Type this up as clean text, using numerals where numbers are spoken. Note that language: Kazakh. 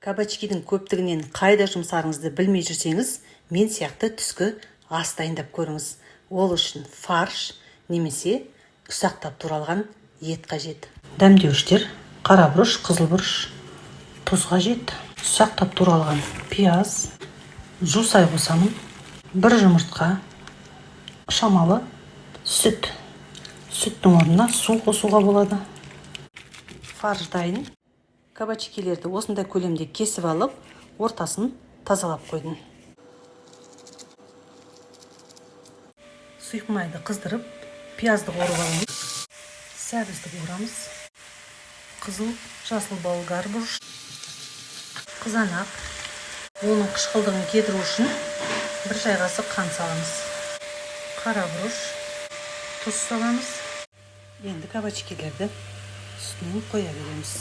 Кабачкидің көптігінен қайда жұмсарыңызды білмей жүрсеңіз, мен сияқты түскі ас дайындап көріңіз. Ол үшін фарш немесе ұсақтап туралған ет қажет. Дәмдеуіштер: қара бұрыш, қызыл бұрыш, тұз қажет. Ұсақтап туралған пияз, жусай қосамын, бір жұмыртқа, шамалы сүт. Сүттің орнына су қосуға болады. Фарш дайын. Кабачкилерді осындай көлемде кесіп алып, ортасын тазалап қойдым. Сұйық майды қыздырып, пиязды қуырып аламыз. Сәбізді қуырамыз. Қызыл, жасыл болгар бұрыш, қызанақ. Оның қышқылдығын кетіру үшін бір шай қасық қант саламыз. Қара бұрыш, тұз саламыз. Енді кабачкилерді үстінен қоя береміз.